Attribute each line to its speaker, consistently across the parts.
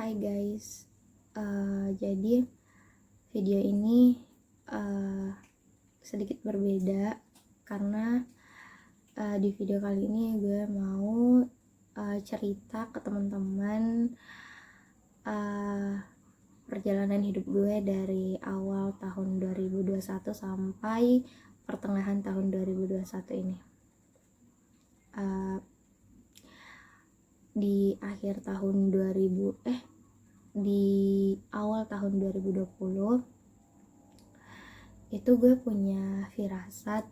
Speaker 1: Hai guys, jadi video ini sedikit berbeda karena di video kali ini gue mau cerita ke teman-teman perjalanan hidup gue dari awal tahun 2021 sampai pertengahan tahun 2021 ini. Di akhir tahun di awal tahun 2020 itu gue punya firasat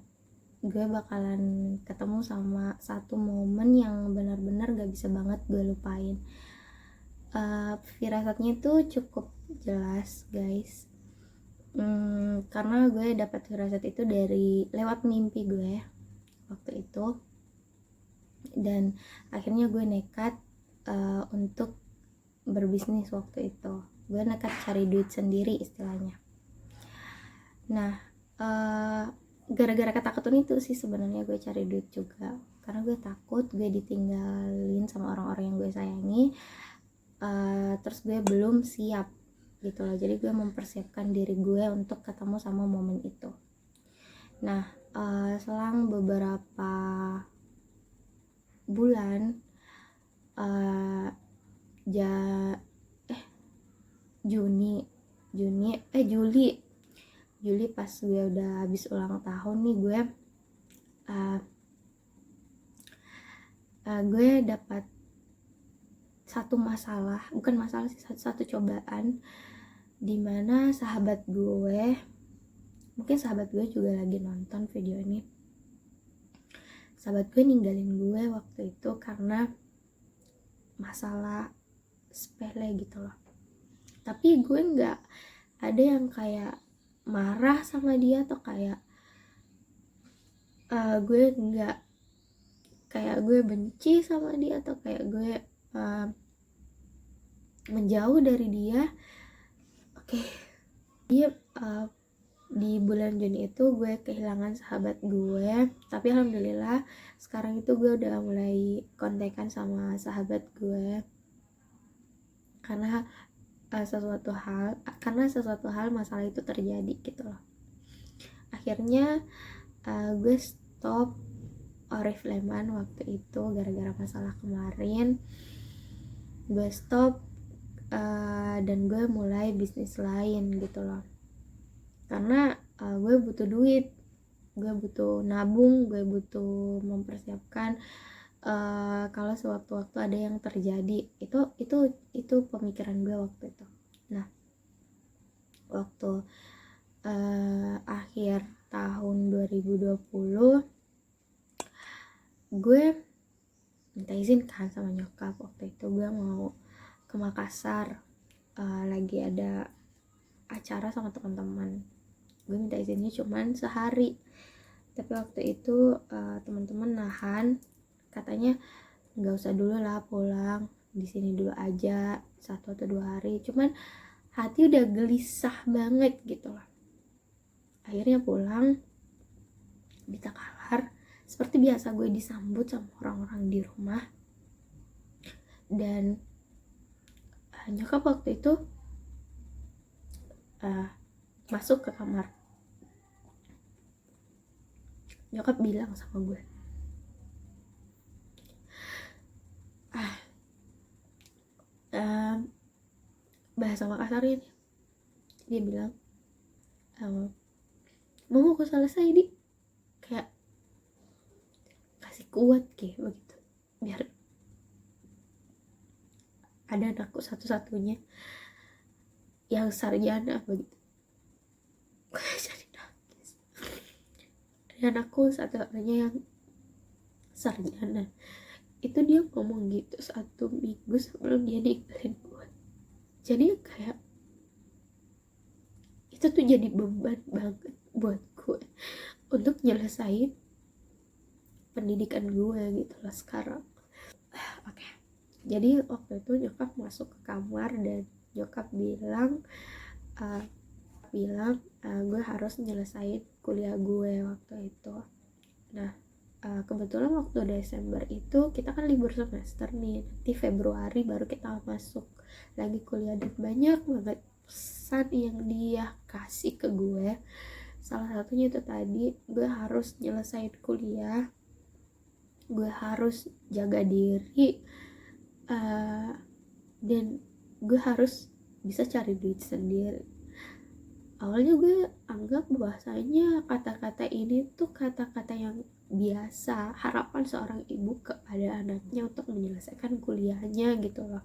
Speaker 1: gue bakalan ketemu sama satu momen yang benar-benar gak bisa banget gue lupain. Firasatnya itu cukup jelas guys, karena gue dapat firasat itu dari lewat mimpi gue waktu itu, dan akhirnya gue nekat untuk berbisnis waktu itu. Gue nekat cari duit sendiri istilahnya. Nah, gara-gara ketakutan itu sih sebenarnya gue cari duit juga, karena gue takut gue ditinggalin sama orang-orang yang gue sayangi, terus gue belum siap gitu loh. Jadi gue mempersiapkan diri gue untuk ketemu sama momen itu. Nah, selang beberapa bulan Juli pas gue udah habis ulang tahun nih, gue dapat satu masalah, bukan masalah sih, satu cobaan, dimana sahabat gue, mungkin sahabat gue juga lagi nonton video ini. Sahabat gue ninggalin gue waktu itu karena masalah sepele gitu loh. Tapi gue nggak ada yang kayak marah sama dia atau kayak gue nggak kayak gue benci sama dia atau kayak gue menjauh dari dia. Oke. Dia di bulan Juni itu gue kehilangan sahabat gue, tapi alhamdulillah sekarang itu gue udah mulai kontekan sama sahabat gue karena sesuatu hal masalah itu terjadi gitu loh. Akhirnya gue stop Oriflame waktu itu gara-gara masalah kemarin. Gue stop dan gue mulai bisnis lain gitu loh, karena gue butuh duit, gue butuh nabung, gue butuh mempersiapkan kalau sewaktu-waktu ada yang terjadi. Itu pemikiran gue waktu itu. Nah, waktu akhir tahun 2020 gue minta izin kan sama nyokap. Waktu itu gue mau ke Makassar, lagi ada acara sama teman-teman. Gue minta izinnya cuman sehari, tapi waktu itu teman-teman nahan, katanya nggak usah dulu lah pulang, di sini dulu aja 1 atau 2 hari. Cuman hati udah gelisah banget gitu lah. Akhirnya pulang di Takalar. Seperti biasa gue disambut sama orang-orang di rumah, dan nyokap waktu itu masuk ke kamar. Nyokap bilang sama gue, bahasa Makassar ini, dia bilang, mau kok selesai di, kayak kasih kuat kayak begitu, biar ada anakku satu-satunya yang sarjana begitu. Gue jadi nangis. Ada anakku satu-satunya yang sarjana. Itu dia ngomong gitu 1 minggu sebelum dia ninggalin gue. Jadi kayak itu tuh jadi beban banget buat gue untuk nyelesain pendidikan gue gitu loh sekarang. Oke. Jadi waktu itu nyokap masuk ke kamar dan nyokap bilang gue harus nyelesain kuliah gue waktu itu. Nah, kebetulan waktu Desember itu kita kan libur semester nih, nanti Februari baru kita masuk lagi kuliah. Dan banyak banget pesan yang dia kasih ke gue. Salah satunya itu tadi, gue harus nyelesain kuliah, gue harus jaga diri, dan gue harus bisa cari duit sendiri. Awalnya gue anggap bahwasanya kata-kata ini tuh kata-kata yang biasa, harapan seorang ibu kepada anaknya untuk menyelesaikan kuliahnya gitu loh.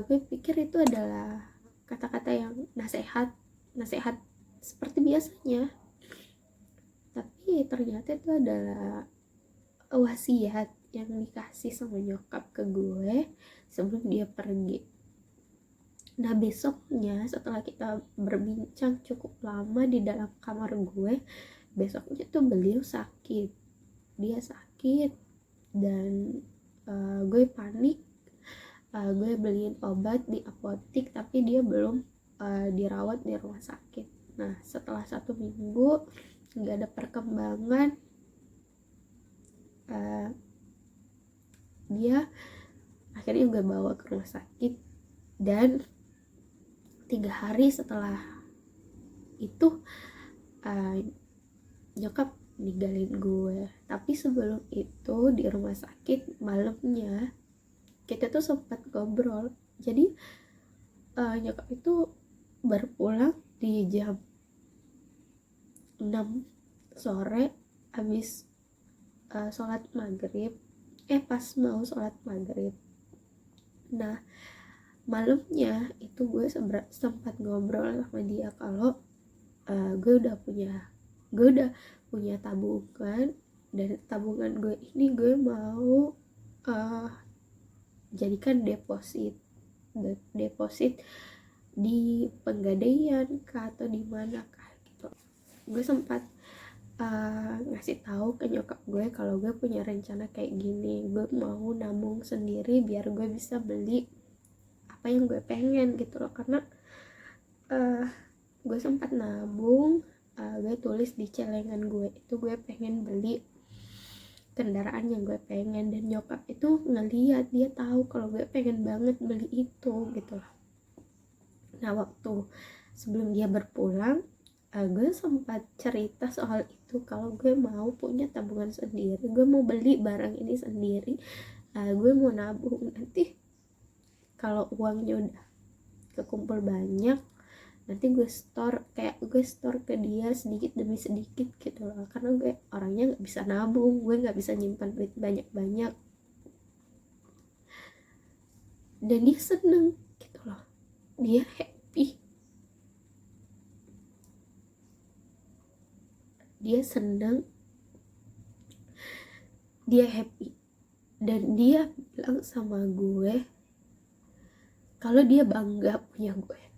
Speaker 1: Gue pikir itu adalah kata-kata yang nasihat seperti biasanya, tapi ternyata itu adalah wasiat yang dikasih sama nyokap ke gue sebelum dia pergi. Nah besoknya setelah kita berbincang cukup lama di dalam kamar gue, besoknya tuh beliau sakit, dia sakit, dan gue panik. Gue beliin obat di apotik, tapi dia belum dirawat di rumah sakit. Nah setelah 1 minggu nggak ada perkembangan, dia akhirnya gue bawa ke rumah sakit, dan 3 hari setelah itu nyokap ninggalin gue. Tapi sebelum itu di rumah sakit malamnya kita tuh sempat ngobrol. Jadi nyokap itu baru pulang di jam 6 sore habis sholat maghrib, pas mau sholat maghrib. Nah malamnya itu gue sempat ngobrol sama dia kalau gue udah punya tabungan, dan tabungan gue ini gue mau jadikan deposit di Pegadaian kah atau di mana kah gitu. Gue sempat ngasih tahu ke nyokap gue kalau gue punya rencana kayak gini, gue mau nabung sendiri biar gue bisa beli apa yang gue pengen gitu loh. Karena gue sempat nabung, gue tulis di celengan gue itu gue pengen beli kendaraan yang gue pengen, dan nyokap itu ngeliat, dia tahu kalau gue pengen banget beli itu gitu loh. Nah waktu sebelum dia berpulang, gue sempat cerita soal itu kalau gue mau punya tabungan sendiri, gue mau beli barang ini sendiri, gue mau nabung, nanti kalau uangnya udah kekumpul banyak nanti gue store ke dia sedikit demi sedikit gitu loh. Karena gue orangnya nggak bisa nabung, gue nggak bisa nyimpan duit banyak-banyak. Dan dia seneng gitu loh, dia happy, dia seneng, dia happy. Dan dia bilang sama gue kalau dia bangga punya gue.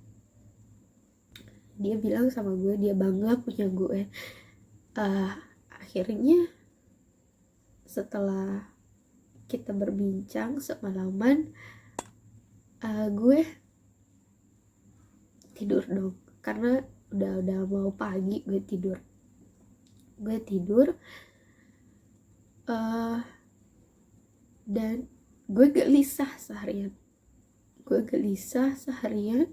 Speaker 1: Dia bilang sama gue dia bangga punya gue. Akhirnya setelah kita berbincang semalaman, gue tidur dong, karena udah mau pagi. Gue tidur dan gue gelisah seharian,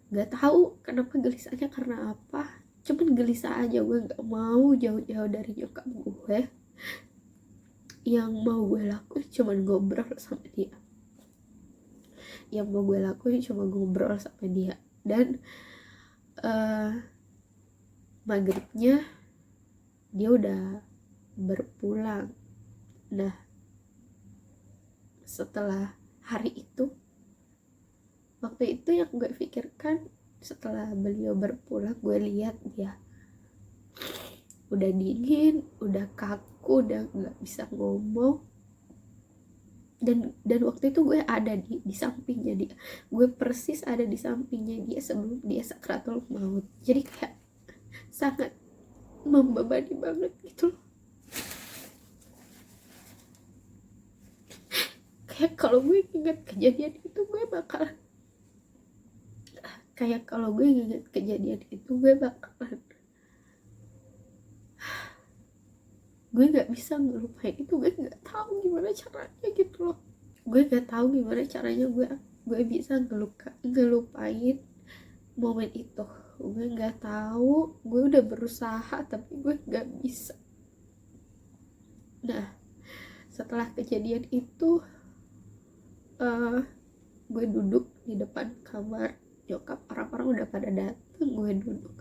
Speaker 1: nggak tahu kenapa gelisahnya karena apa, cuman gelisah aja. Gue nggak mau jauh-jauh dari nyokap gue, yang mau gue lakuin cuma ngobrol sama dia, dan maghribnya dia udah berpulang. Nah setelah hari itu, waktu itu yang gue pikirkan setelah beliau berpulang, gue lihat dia udah dingin, udah kaku, udah nggak bisa ngomong. Dan waktu itu gue ada di sampingnya dia, gue persis ada di sampingnya dia sebelum dia sakratul maut. Jadi kayak sangat membebani banget gitu loh. Kayak kalau gue ingat kejadian itu gue bakalan gue nggak bisa ngelupain itu, gue nggak tahu gimana caranya gitu loh. Gue nggak tahu gimana caranya gue bisa ngelupain momen itu. Gue nggak tahu, gue udah berusaha tapi gue nggak bisa. Nah, setelah kejadian itu gue duduk di depan kamar nyokap, orang-orang udah pada datang, gue duduk.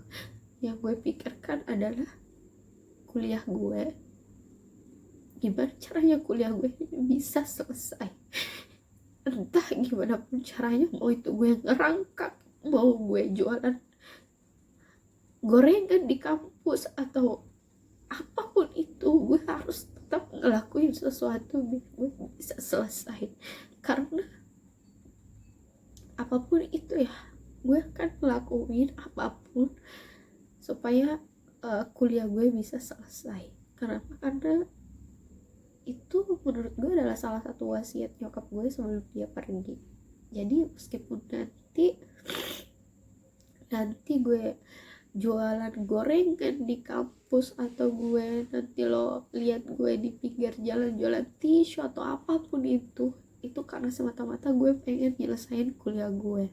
Speaker 1: Yang gue pikirkan adalah kuliah gue, gimana caranya kuliah gue ini bisa selesai. Entah gimana pun caranya, mau itu gue ngerangkak, mau gue jualan gorengan di kampus atau apapun itu, gue harus tetap ngelakuin sesuatu biar gue bisa selesai. Karena apapun itu ya, gue akan ngelakuin apapun supaya kuliah gue bisa selesai. Kenapa? Karena itu menurut gue adalah salah satu wasiat nyokap gue sebelum dia pergi. Jadi meskipun nanti gue jualan gorengan di kampus, atau gue nanti lo lihat gue di pinggir jalan jualan tisu atau apapun itu karena semata-mata gue pengen nyelesain kuliah gue.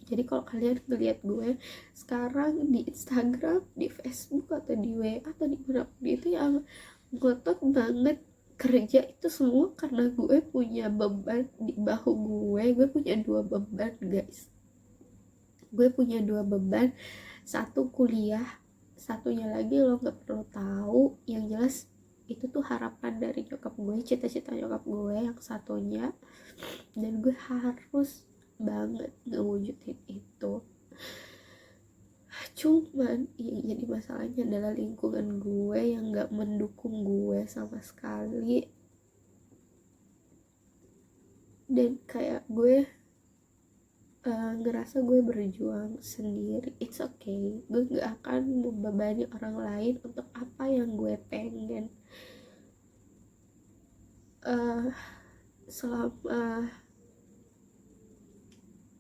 Speaker 1: Jadi kalau kalian ngeliat gue sekarang di Instagram, di Facebook, atau di WA, atau di manapun itu yang ngotot banget kerja, itu semua karena gue punya beban di bahu gue punya 2 beban guys. Gue punya 2 beban, satu kuliah, satunya lagi lo gak perlu tahu, yang jelas itu tuh harapan dari nyokap gue, cita-cita nyokap gue yang satunya, dan gue harus banget ngewujudin itu. Cuman yang jadi masalahnya adalah lingkungan gue yang gak mendukung gue sama sekali. Dan kayak gue ngerasa gue berjuang sendiri. It's okay, gue gak akan membebani orang lain untuk apa yang gue pengen. Selama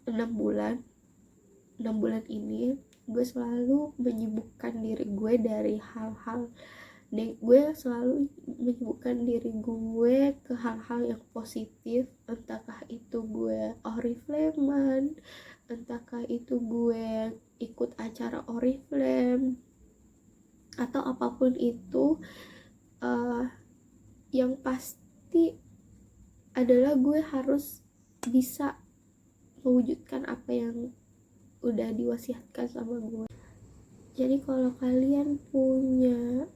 Speaker 1: 6 bulan ini gue selalu menyibukkan diri gue dari hal-hal, gue selalu menyibukkan diri gue ke hal-hal yang positif. Entahkah itu gue Oriflame, entahkah itu gue ikut acara Oriflame, atau apapun itu, yang pasti adalah gue harus bisa mewujudkan apa yang udah diwasiatkan sama gue. Jadi kalau kalian punya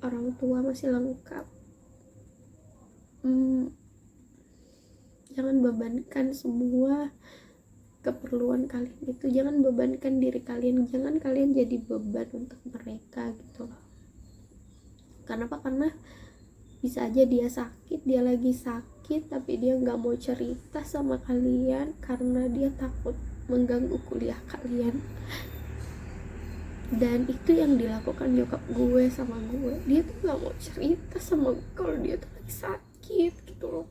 Speaker 1: orang tua masih lengkap, jangan bebankan semua keperluan kalian itu, jangan bebankan diri kalian, jangan kalian jadi beban untuk mereka gitu loh. Kenapa? Karena bisa aja dia lagi sakit tapi dia nggak mau cerita sama kalian karena dia takut mengganggu kuliah kalian. Dan itu yang dilakukan nyokap gue sama gue, dia tuh nggak mau cerita sama gue kalau dia tuh lagi sakit gitu loh,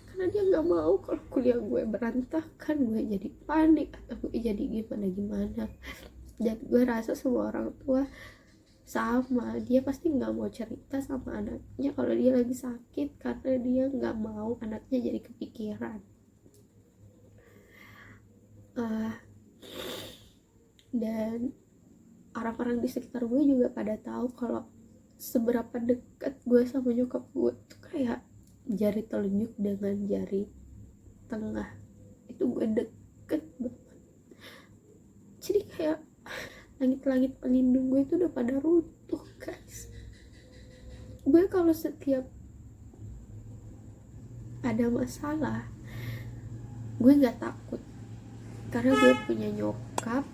Speaker 1: karena dia nggak mau kalau kuliah gue berantakan, gue jadi panik atau gue jadi gimana. Dan gue rasa semua orang tua sama, dia pasti nggak mau cerita sama anaknya kalau dia lagi sakit karena dia nggak mau anaknya jadi kepikiran. Dan orang-orang di sekitar gue juga pada tahu kalau seberapa dekat gue sama nyokap gue tuh kayak jari telunjuk dengan jari tengah, itu gue deket banget. Jadi kayak langit-langit pelindung gue itu udah pada runtuh guys. Gue kalau setiap ada masalah gue nggak takut karena gue punya nyokap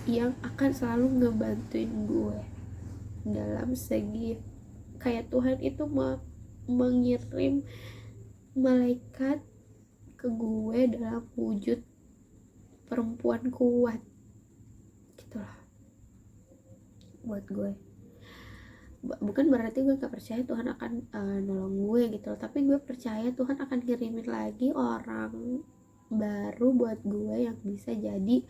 Speaker 1: yang akan selalu ngebantuin gue dalam segi kayak Tuhan itu mengirim malaikat ke gue dalam wujud perempuan kuat gitulah buat gue. Bukan berarti gue gak percaya Tuhan akan nolong gue gitu loh, tapi gue percaya Tuhan akan kirimin lagi orang baru buat gue yang bisa jadi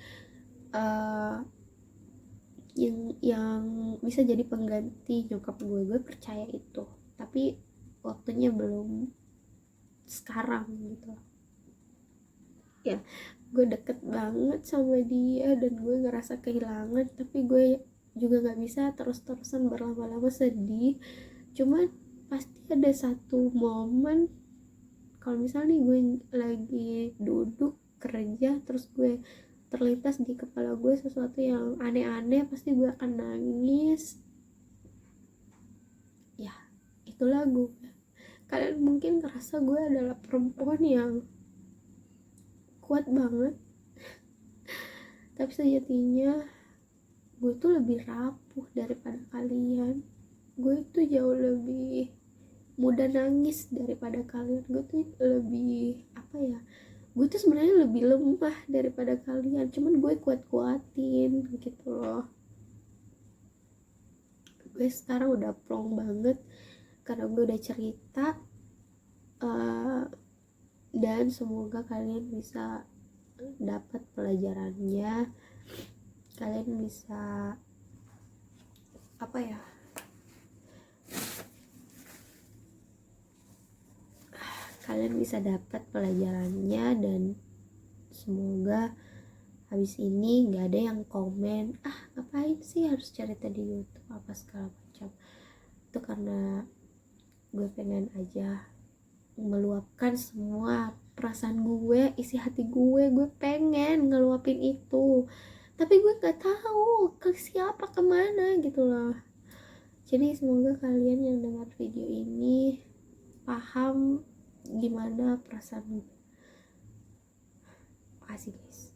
Speaker 1: yang bisa jadi pengganti nyokap gue percaya itu, tapi waktunya belum sekarang gitu ya. Gue deket banget sama dia dan gue ngerasa kehilangan, tapi gue juga gak bisa terus-terusan berlama-lama sedih. Cuman pasti ada satu momen, kalau misalnya nih gue lagi duduk kerja terus gue terlintas di kepala gue sesuatu yang aneh-aneh, pasti gue akan nangis. Ya, itu lagu. Kalian mungkin ngerasa gue adalah perempuan yang kuat banget, tapi sejatinya gue tuh lebih rapuh daripada kalian. Gue tuh jauh lebih mudah nangis daripada kalian. Gue tuh lebih apa ya, gue tuh sebenarnya lebih lemah daripada kalian, cuman gue kuat-kuatin gitu loh. Gue sekarang udah plong banget karena gue udah cerita, dan semoga kalian bisa dapat pelajarannya. Kalian bisa apa ya, kalian bisa dapat pelajarannya, dan semoga habis ini nggak ada yang komen ngapain sih harus cerita di YouTube apa segala macam. Itu karena gue pengen aja meluapkan semua perasaan gue, isi hati gue pengen ngeluapin itu, tapi gue nggak tahu ke siapa, kemana gitu loh. Jadi semoga kalian yang dengar video ini paham gimana perasaan gue. Makasih guys.